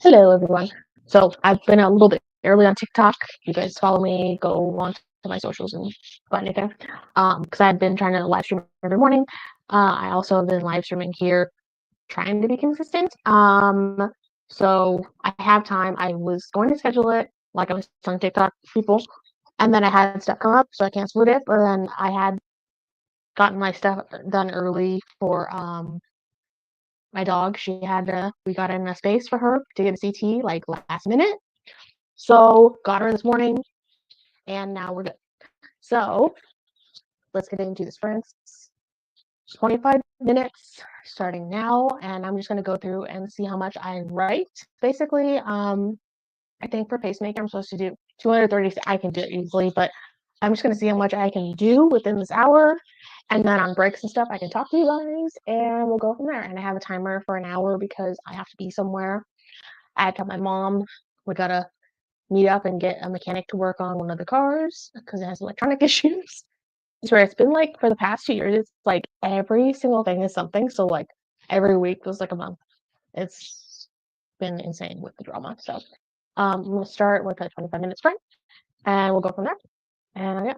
Hello, everyone. So I've been a little bit early on TikTok. You guys follow me, go on to my socials and find it there. Because I've been trying to live stream every morning. I also have been live streaming here, trying to be consistent. So I have time. I was going to schedule it, like I was telling TikTok people, and then I had stuff come up, so I canceled it. But then I had gotten my stuff done early for my dog. We got in a space for her to get a CT like last minute. So got her this morning, and now we're good. So let's get into this, friends. 25 minutes starting now, and I'm just gonna go through and see how much I write. Basically, I think for pacemaker, I'm supposed to do 230. I can do it easily, but I'm just gonna see how much I can do within this hour, and then on breaks and stuff, I can talk to you guys, and we'll go from there. And I have a timer for an hour because I have to be somewhere. I had to tell my mom we gotta meet up and get a mechanic to work on one of the cars because it has electronic issues. It's where it's been like for the past 2 years, it's like every single thing is something. So like every week was like a month. It's been insane with the drama. So we'll start with a 25-minute sprint and we'll go from there. And yeah.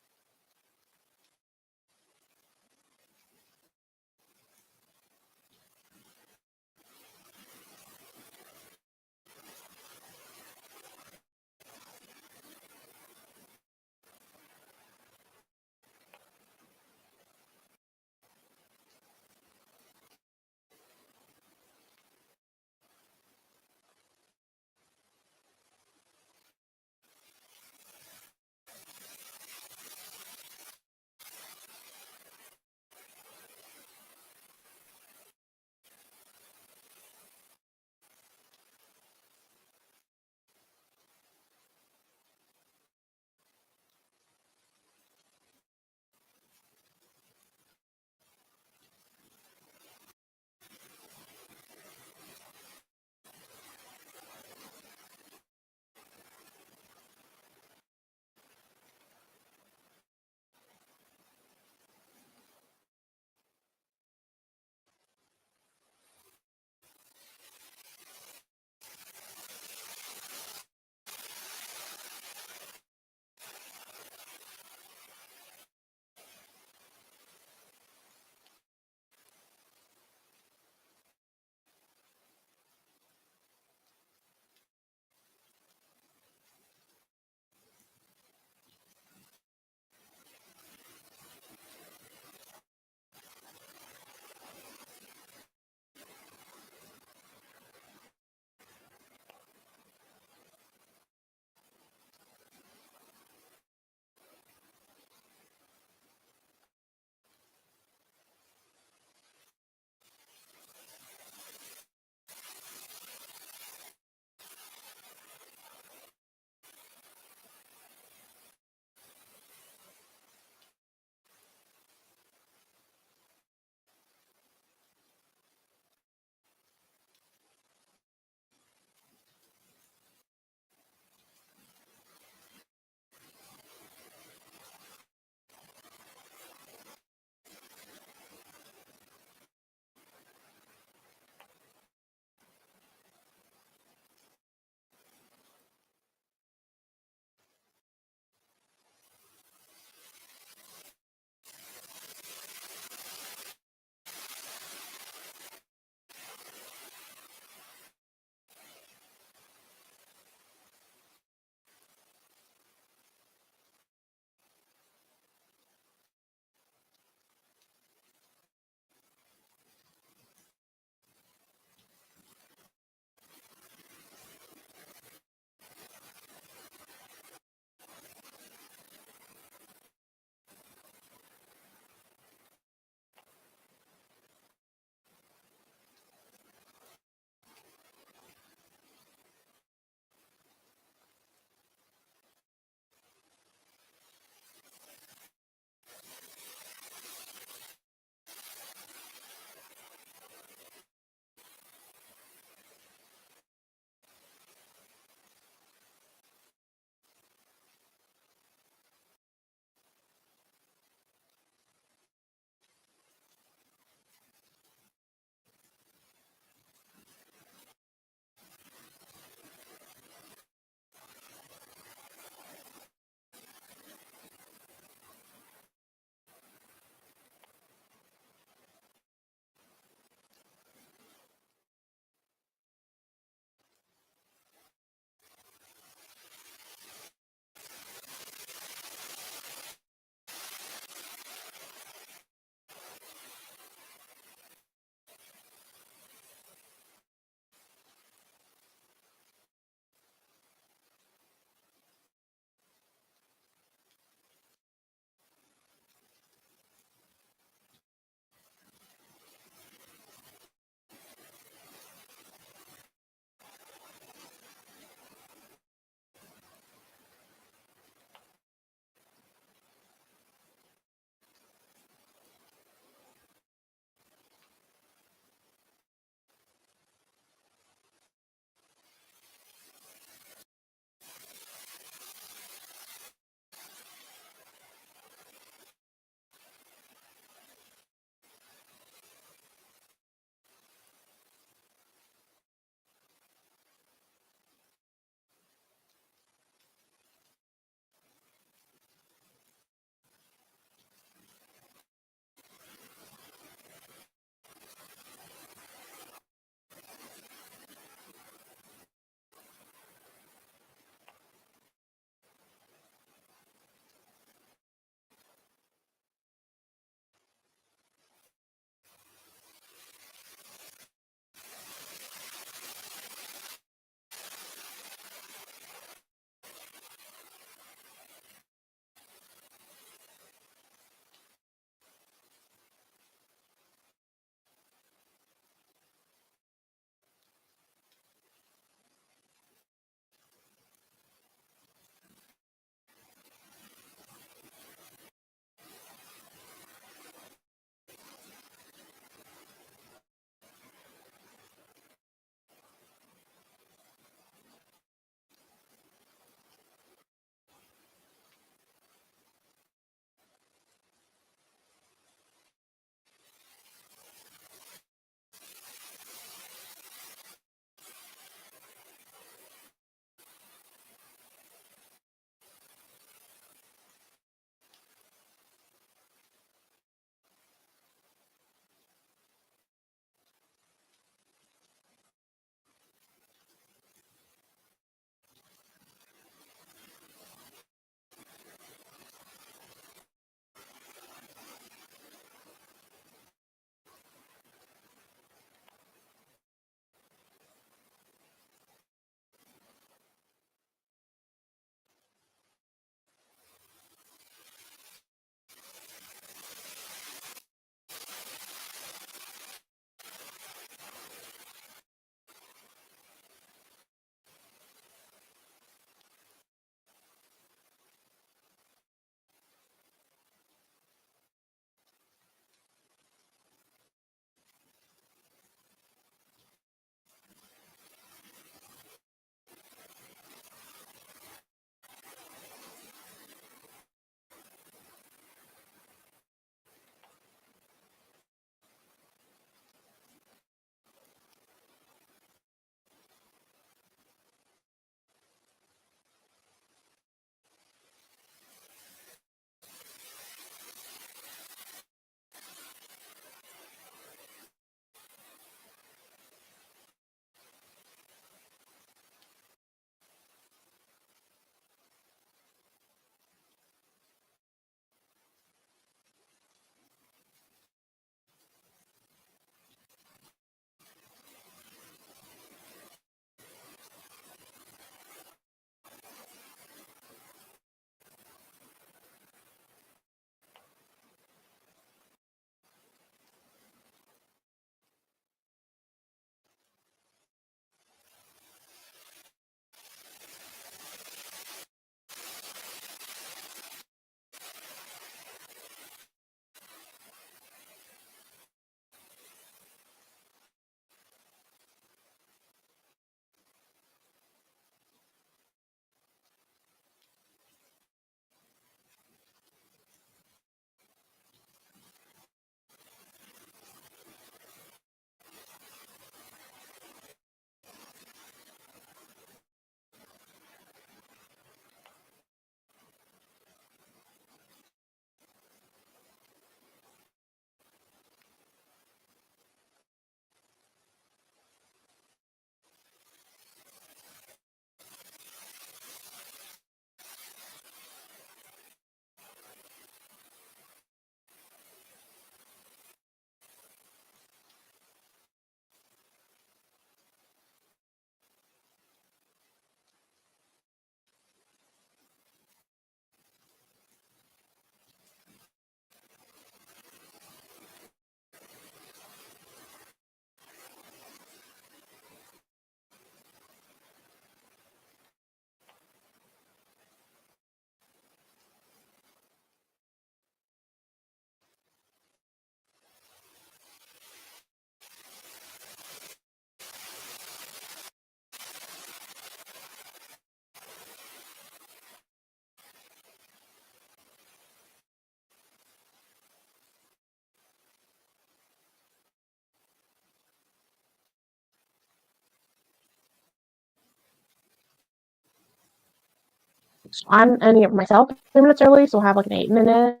I'm ending it myself 3 minutes early, so I'll have like an 8 minute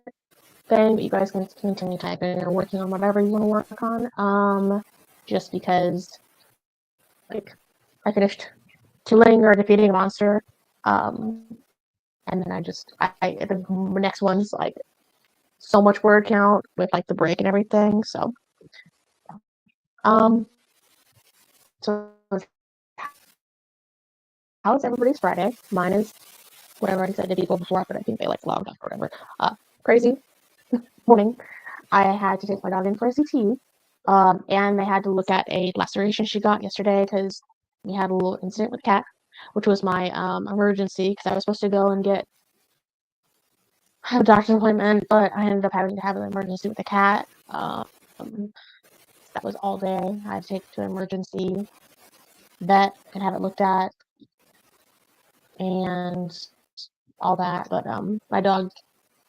thing, but you guys can continue typing or working on whatever you want to work on. Just because like I finished killing or defeating a monster, um, and then the next one's like so much word count with like the break and everything. So, um, so how's everybody's Friday? Mine is what I already said to people before, but I think they like logged off or whatever. Crazy morning. I had to take my dog in for a CT, and they had to look at a laceration she got yesterday because we had a little incident with cat, which was my emergency because I was supposed to go and have a doctor's appointment, but I ended up having to have an emergency with the cat. That was all day. I had to take it to an emergency vet and have it looked at and all that. But my dog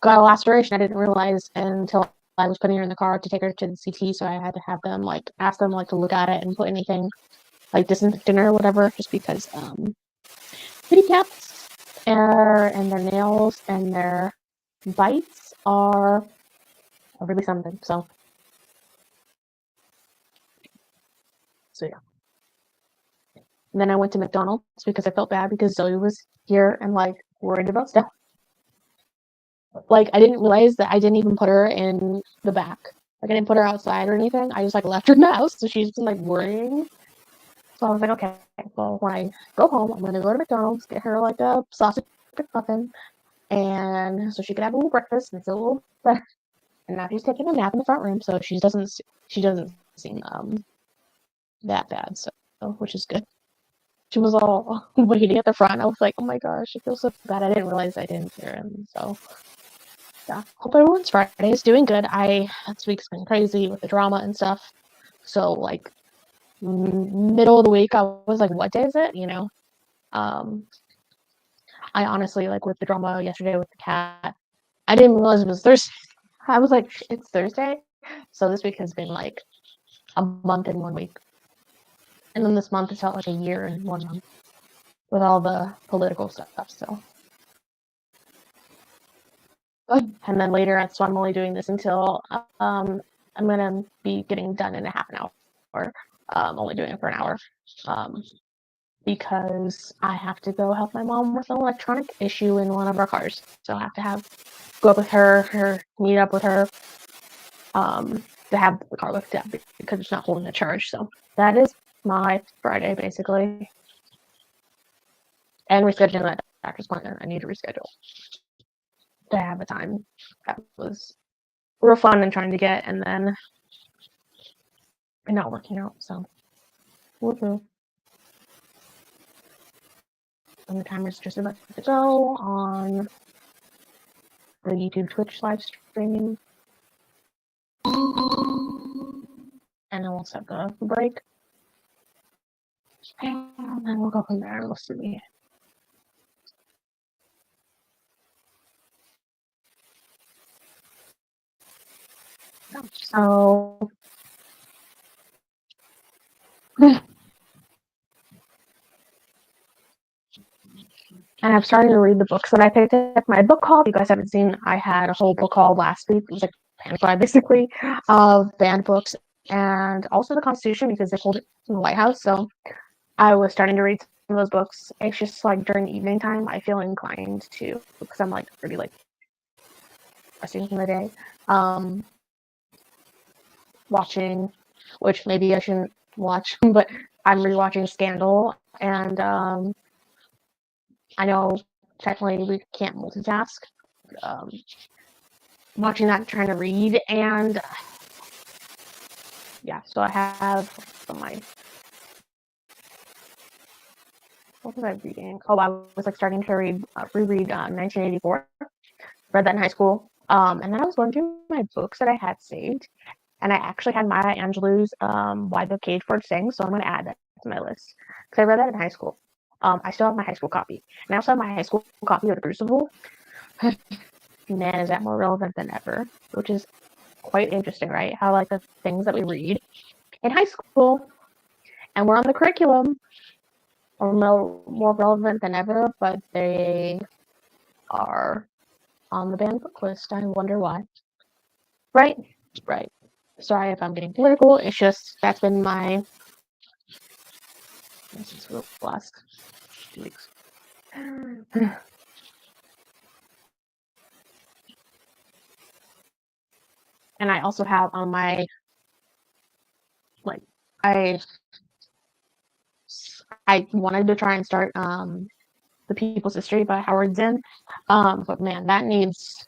got a laceration. I didn't realize until I was putting her in the car to take her to the CT. So I had to have them ask them to look at it and put anything like disinfectant or whatever, just because kitty cats and their nails and their bites are really something. So yeah. And then I went to McDonald's because I felt bad because Zoe was here and worried about stuff. I didn't realize that I didn't even put her in the back. I didn't put her outside or anything. I just left her in the house, so she's been worrying. So I was like, okay, well when I go home, I'm gonna go to McDonald's, get her a sausage McMuffin, and so she could have a little breakfast and feel a little better. And now she's taking a nap in the front room, so she doesn't seem that bad, so which is good. She was all waiting at the front. I was like, oh my gosh, I feel so bad. I didn't realize I didn't hear him. So yeah, hope everyone's Friday is doing good. This week's been crazy with the drama and stuff. So middle of the week, I was like, what day is it? I honestly with the drama yesterday with the cat, I didn't realize it was Thursday. I was like, it's Thursday. So this week has been a month in 1 week. And then this month it felt like a year in 1 month with all the political stuff. So, and then later, so I'm only doing this until I'm gonna be getting done in a half an hour. Only doing it for an hour. Because I have to go help my mom with an electronic issue in one of our cars. So I have to go up with her, meet up with her, to have the car looked at because it's not holding a charge. So that is my Friday basically. And rescheduling that doctor's appointment. I need to reschedule to have a time. That was real fun and trying to get, and then not working out. So, woohoo. And the timer's just about to go on the YouTube Twitch live streaming. And then we'll set the break. And then we'll go from there. We'll see. So, and I'm starting to read the books that I picked up. My book haul, if you guys haven't seen, I had a whole book haul last week. It was panic buy basically of banned books and also the Constitution because they pulled it from the White House. So I was starting to read some of those books. It's just during evening time, I feel inclined to, because I'm pretty resting from the day. Watching, which maybe I shouldn't watch, but I'm rewatching Scandal, and I know technically we can't multitask. Watching that, trying to read, and yeah, so I have my. What was I reading? Oh, I was starting to reread 1984. Read that in high school, and then I was going through my books that I had saved, and I actually had Maya Angelou's "Why the Cage Bird Sings," so I'm going to add that to my list because I read that in high school. I still have my high school copy, and I also have my high school copy of The Crucible. Man, is that more relevant than ever? Which is quite interesting, right? How the things that we read in high school and we're on the curriculum are more relevant than ever, but they are on the banned book list. I wonder why. Right? Right. Sorry if I'm getting political. It's just that's been my since the last 2 weeks. And I also have on my like I I wanted to try and start The People's History by Howard Zinn. But man, that needs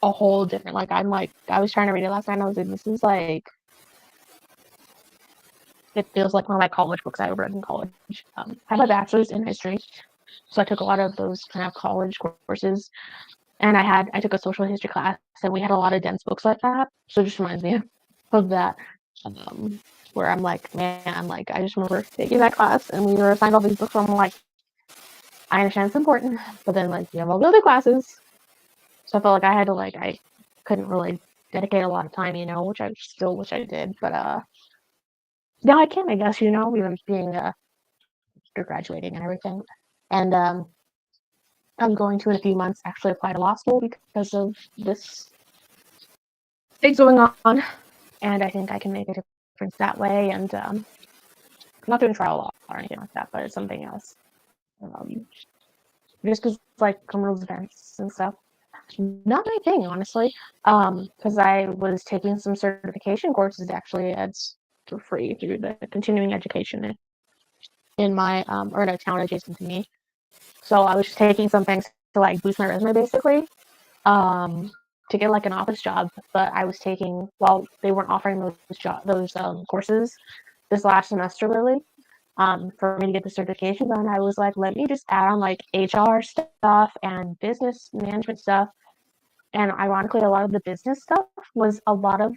a whole different I was trying to read it last night and I was like, this is like it feels like one of my college books I read in college. I have my bachelor's in history, so I took a lot of those kind of college courses, and I took a social history class, and we had a lot of dense books like that. So it just reminds me of that, where I'm like, man, like I just remember taking that class, and we were assigned all these books. And I'm like, I understand it's important, but then like you have all the other classes, so I felt like I had to I couldn't really dedicate a lot of time, which I still wish I did, but now I can, I guess, even being after graduating and everything. And I'm going to in a few months actually apply to law school because of this thing going on, and I think I can make a difference that way. And I'm not doing trial law or anything like that, but it's something else. Just because criminal defense and stuff, not my thing, honestly. Because I was taking some certification courses actually for free through the continuing education in my or in a town adjacent to me. So I was just taking some things to boost my resume basically, to get an office job. But I was taking they weren't offering those courses this last semester really, for me to get the certification done. I was like, let me just add on HR stuff and business management stuff. And ironically, a lot of the business stuff was a lot of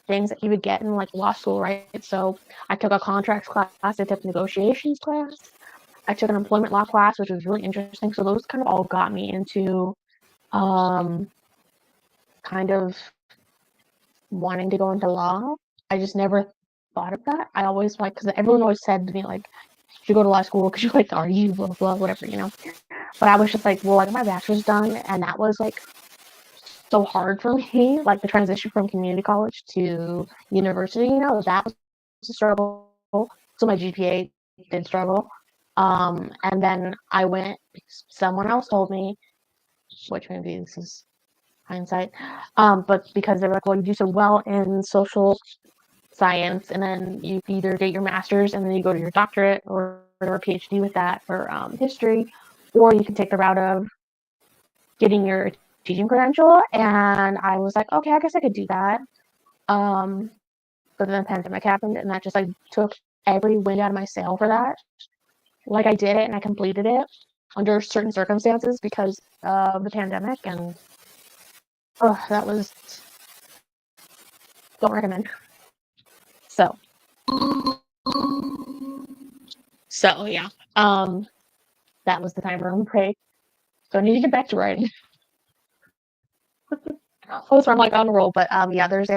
things that you would get in law school, right? So I took a contracts class, I took negotiations class, I took an employment law class, which was really interesting. So those kind of all got me into kind of wanting to go into law. I just never thought of that. I always because everyone always said to me you should go to law school because you like to argue, blah blah, whatever, But I was just well, I got my bachelor's done, and that was so hard for me, the transition from community college to university. That was a struggle. So my GPA did struggle. And then I went. Someone else told me, which maybe this is hindsight, but because they were well, you do so well in social science, and then you either get your master's and then you go to your doctorate or a PhD with that for history, or you can take the route of getting your teaching credential. And I was like, okay, I guess I could do that. But then the pandemic happened, and that just took every wind out of my sail for that. I did it and I completed it under certain circumstances because of the pandemic, and that was don't recommend. So yeah, that was the time for break. So I need to get back to writing. So I'm on a roll, but yeah, there's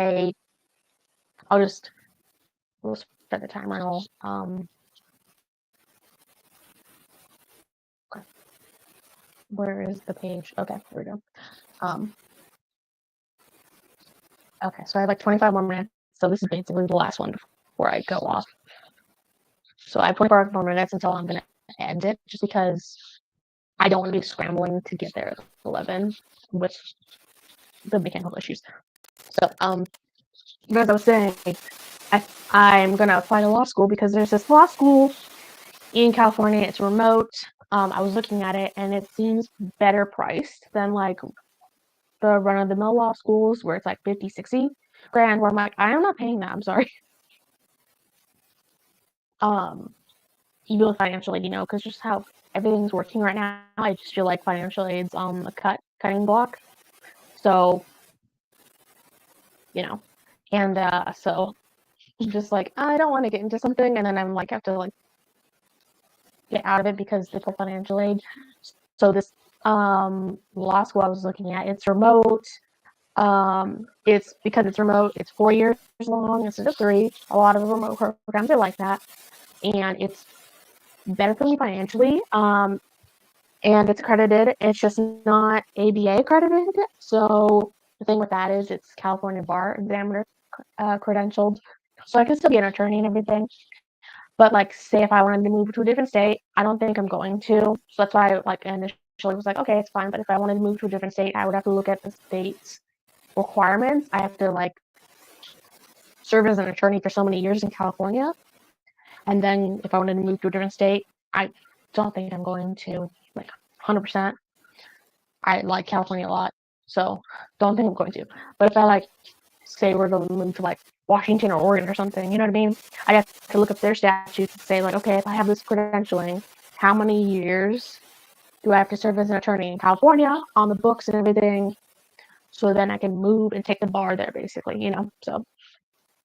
we'll set the timer and I'll okay. Where is the page? Okay, here we go. Okay, so I have 25 more minutes. So this is basically the last one before I go off. So I have 24 more minutes until I'm gonna end it, just because I don't want to be scrambling to get there at 11 with the mechanical issues. So as I was saying, I'm gonna apply to law school because there's this law school in California. It's remote. I was looking at it and it seems better priced than the run-of-the-mill law schools where it's 50, 60 grand, where I'm I'm not paying that, I'm sorry. Even with financial aid, because just how everything's working right now, I just feel like financial aid's on the cutting block. So, and so I'm just I don't want to get into something and then I'm have to get out of it because they put financial aid. So this law school I was looking at, it's remote. It's because it's remote, it's 4 years long instead of 3. A lot of remote programs are like that, and it's better for me financially. and it's accredited. It's just not ABA accredited. So the thing with that is it's California Bar Examiner credentialed. So I can still be an attorney and everything. But like, say if I wanted to move to a different state, I don't think I'm going to. So that's why I like initially was like, okay, it's fine. But if I wanted to move to a different state, I would have to look at the state's requirements. I have to like serve as an attorney for so many years in California. And then if I wanted to move to a different state, I don't think I'm going to, like 100%. I like California a lot, so don't think I'm going to. But if I like, say we're to move to like Washington or Oregon or something, you know what I mean? I have to look up their statutes and say like, okay, if I have this credentialing, how many years do I have to serve as an attorney in California on the books and everything? So then I can move and take the bar there, basically, you know? So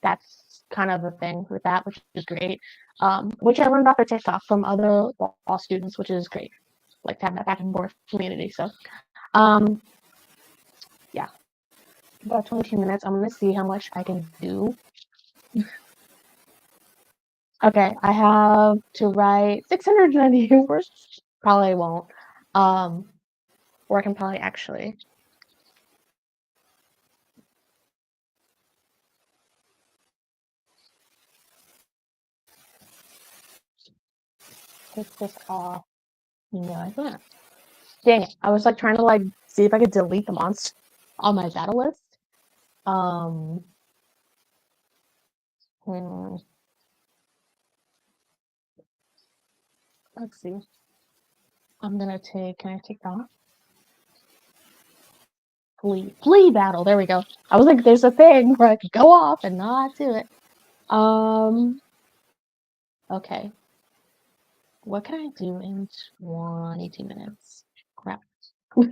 that's kind of the thing with that, which is great. Which I learned off of TikTok from other law students, which is great. Like to have that back and forth community. So, um, yeah, about 22 minutes. I'm gonna see how much I can do. Okay, I have to write 690 words. Probably won't. Or I can probably actually. Take this off. No, I can't. Dang it. I was like trying to like see if I could delete the monster on my battle list. Um, hmm, let's see. I'm gonna take. Can I take that? Flee battle. There we go. I was like, there's a thing where I could go off and not do it. Um. Okay. What can I do in 22 minutes? Crap. No,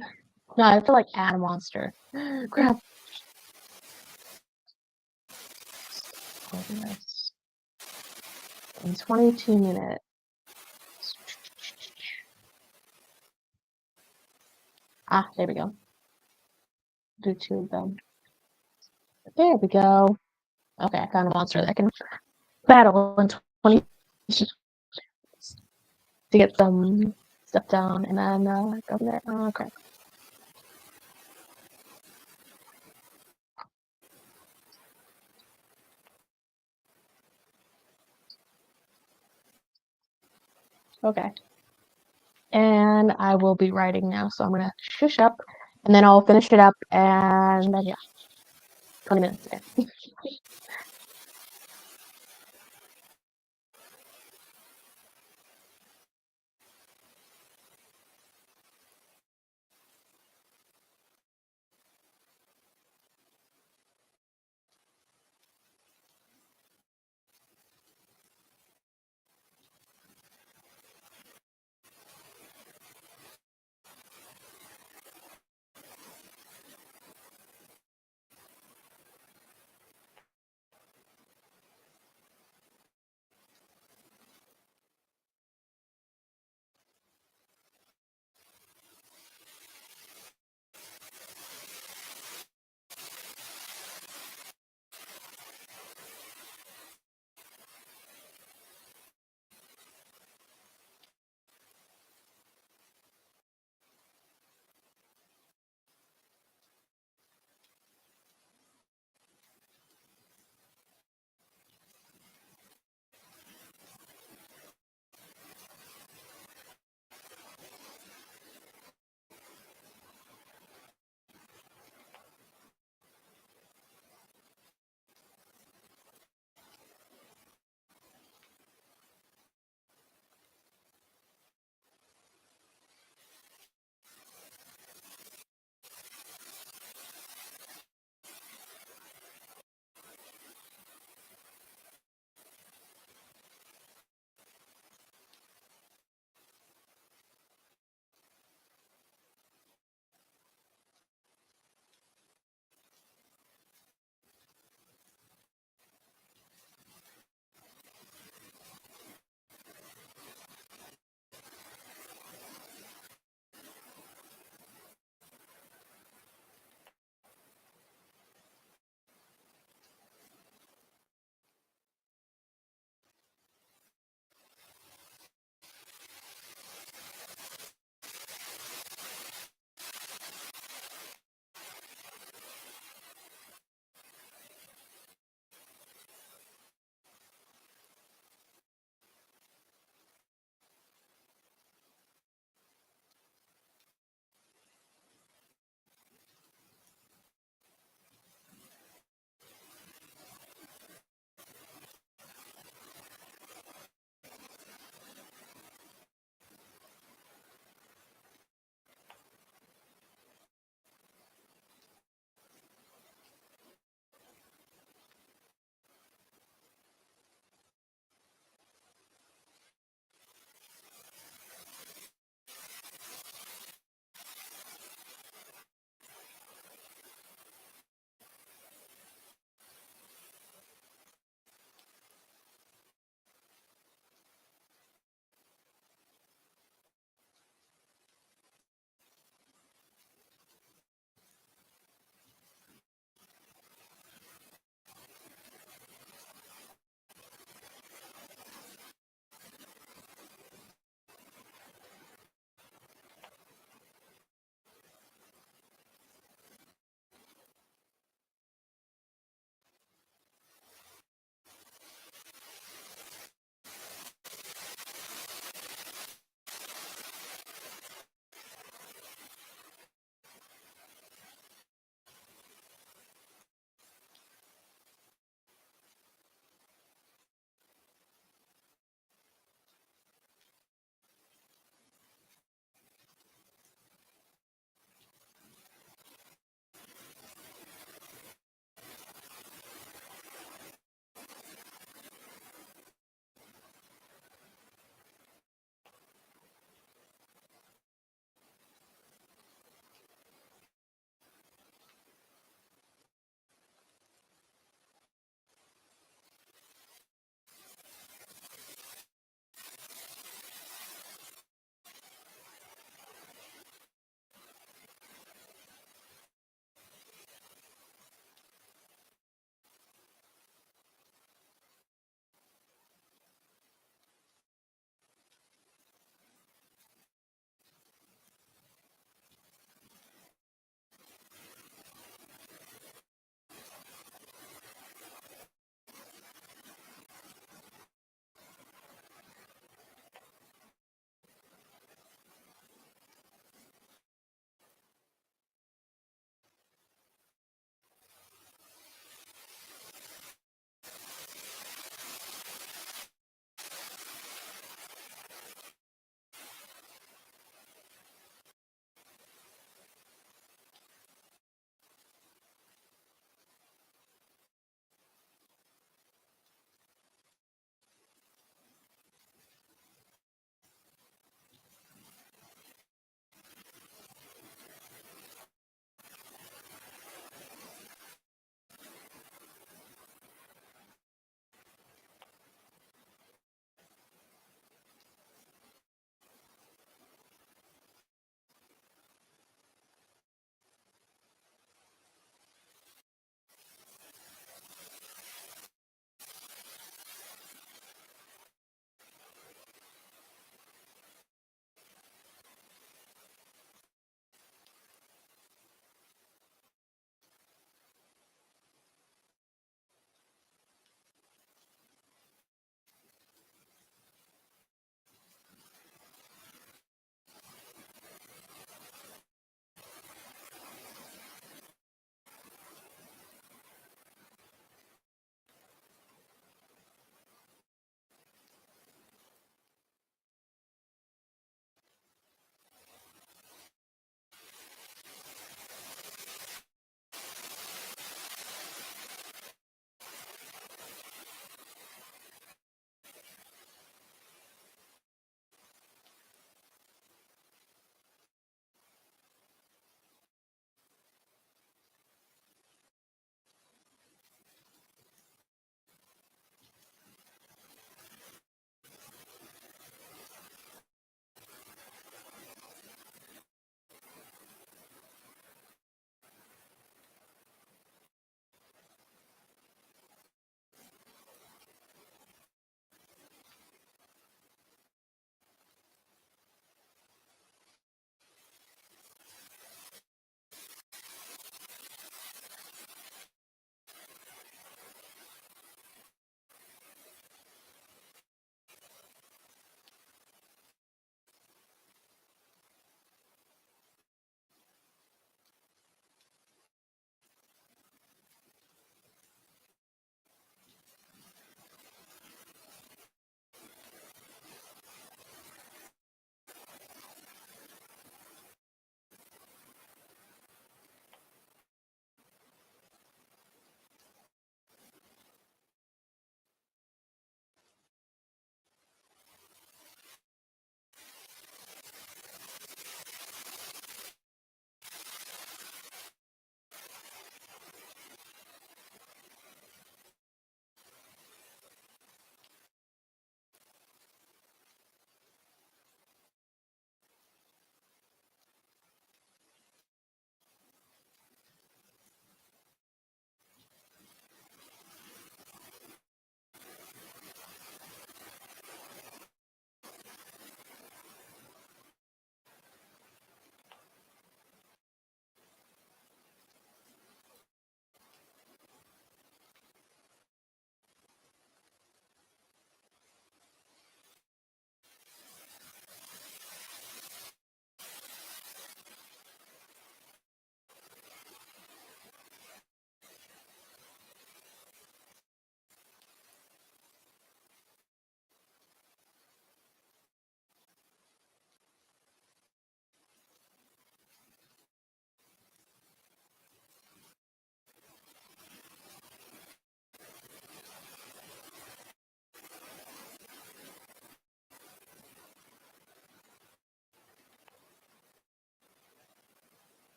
I have to like add a monster. Crap. In 22 minutes. Ah, there we go. Do two of them. There we go. Okay, I found a monster that can battle in 20 to get some stuff down and then go from there. Oh, crap. Okay. And I will be writing now, so I'm gonna shush up and then I'll finish it up and then yeah, 20 minutes again.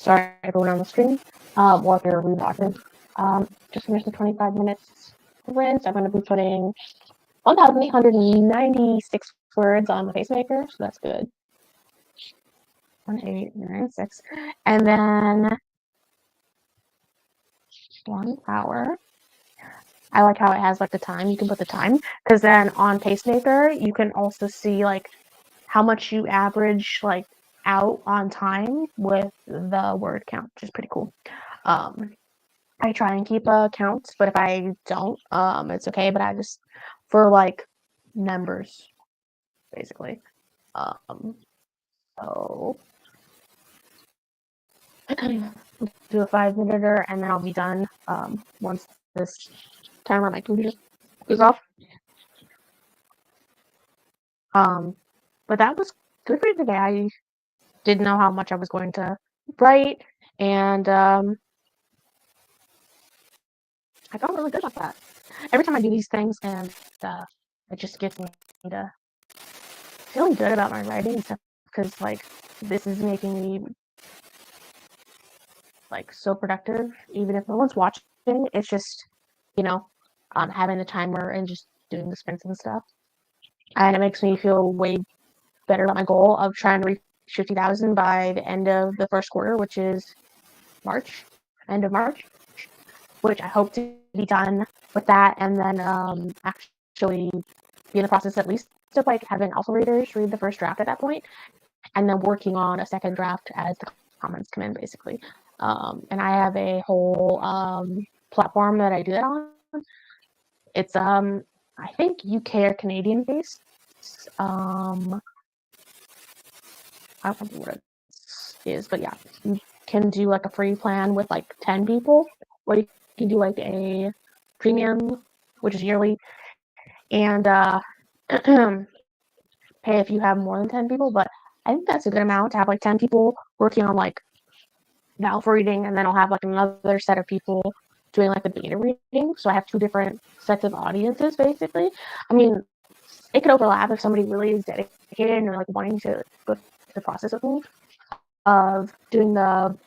sorry everyone on the stream, or if you're rewatching. Just finished the 25 minutes rinse. I'm going to be putting 1,896 words on the pacemaker, so that's good. 1896. And then 1 hour. I like how it has like the time. You can put the time, because then on pacemaker you can also see like how much you average like out on time with the word count, which is pretty cool. I try and keep counts, but if I don't, it's okay. But I just for like numbers, basically. So do a 5-minute, and then I'll be done. Once this timer on my computer goes off. But that was good for today. I didn't know how much I was going to write, and I felt really good about that. Every time I do these things, and it just gets me to feeling good about my writing and stuff, because like this is making me like so productive, even if no one's watching. It's just, you know, having the timer and just doing the sprints and stuff, and it makes me feel way better about my goal of trying to reach 50,000 by the end of the first quarter, which is end of March, which I hope to be done with that, and then actually be in the process at least of like having alpha readers read the first draft at that point, and then working on a second draft as the comments come in, basically. And I have a whole platform that I do that on. It's I think UK or Canadian based. I don't remember what it is, but yeah, you can do like a free plan with like 10 people, or you can do like a premium, which is yearly, and pay if you have more than 10 people. But I think that's a good amount to have like 10 people working on like the alpha reading, and then I'll have like another set of people doing like the beta reading. So I have 2 different sets of audiences, basically. I mean, it could overlap if somebody really is dedicated and like wanting to go through the process with me of doing the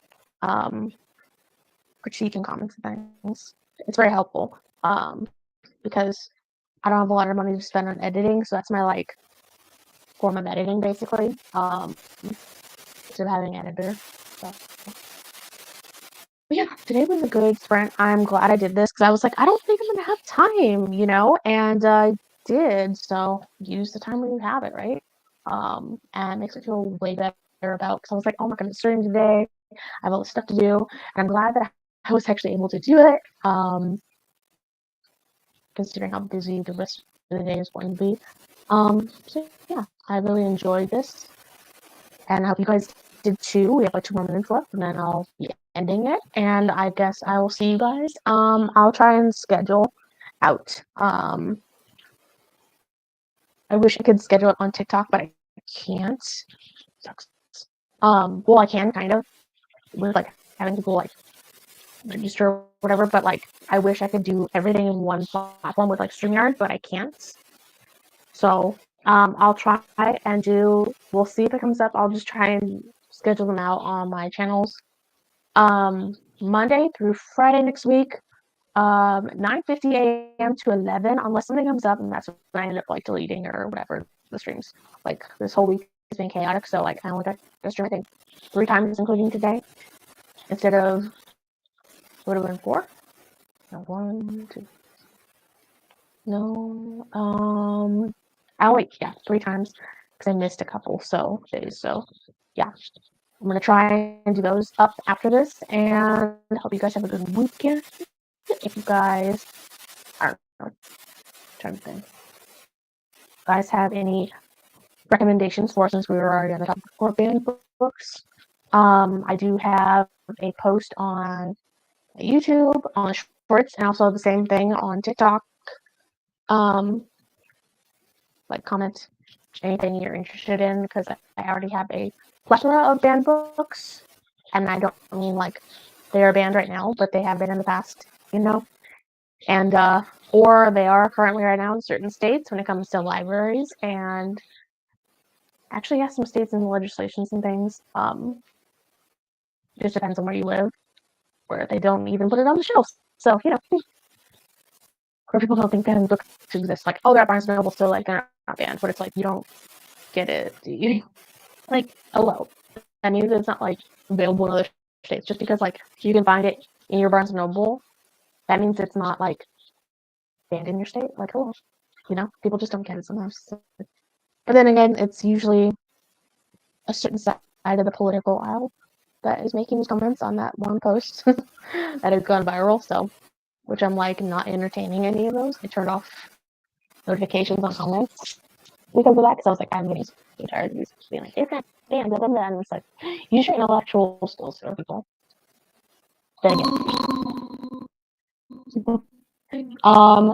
critique and comments and things. It's very helpful because I don't have a lot of money to spend on editing, so that's my like form of editing, basically. Instead of having an editor. So. But yeah, today was a good sprint. I'm glad I did this, because I was like, I don't think I'm gonna have time, and I did. So use the time when you have it, right? And it makes me feel way better about, because I was like, oh, I'm not gonna stream today. I have all this stuff to do, and I'm glad that I was actually able to do it. Considering how busy the rest of the day is going to be. So yeah, I really enjoyed this, and I hope you guys did too. We have like 2 more minutes left, and then I'll be ending it, and I guess I will see you guys. I'll try and schedule out. I wish I could schedule it on TikTok, but I can't. Sucks. Well, I can kind of with like having people like register or whatever, but like I wish I could do everything in one platform with like StreamYard, but I can't. So I'll try and we'll see if it comes up. I'll just try and schedule them out on my channels. Monday through Friday next week, 9:50 a.m. to 11, unless something comes up, and that's when I end up like deleting or whatever the streams. Like this whole week has been chaotic, so like I only got to stream I think 3 times, including today, instead of would have been 4. No, 1, 2. No, I only 3 times because I missed a couple days. So yeah, I'm gonna try and do those up after this, and hope you guys have a good weekend. If you guys are trying to think, guys have any recommendations for, since we were already on the topic for banned books, I do have a post on YouTube on Shorts, and also the same thing on TikTok. Like comment anything you're interested in, because I already have a plethora of banned books, and I don't mean like they are banned right now, but they have been in the past, and or they are currently right now in certain states when it comes to libraries, and actually some states and legislations and things. just depends on where you live, where they don't even put it on the shelves. So, where people don't think that books exist. Like, oh, they're at Barnes & Noble, so, like, they're not banned. But it's like, you don't get it, do you? Like, hello. That means it's not, like, available in other states. Just because, like, you can find it in your Barnes & Noble, that means it's not, like, banned in your state. Like, hello. People just don't get it sometimes. But then again, it's usually a certain side of the political aisle that is making these comments on that one post that has gone viral. So, which I'm like not entertaining any of those. I turned off notifications on comments because of that. Because I was like, I'm getting so tired of these being like, it's not banned, blah blah blah. And it's like, use your intellectual skills for people. Then again,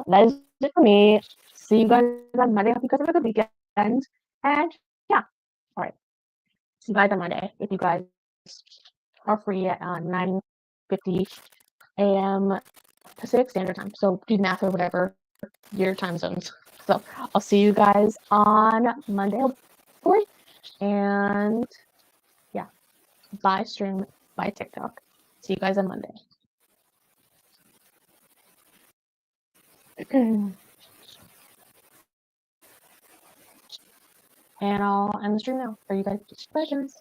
that is it for me. See you guys on Monday. Hope you guys have a good weekend. And yeah, all right. See you guys on Monday if you guys are free at 9:50 a.m. Pacific Standard Time. So do the math or whatever your time zones. So I'll see you guys on Monday, hopefully. And yeah, bye stream, bye TikTok. See you guys on Monday. And I'll end the stream now for you guys. Bye, guys.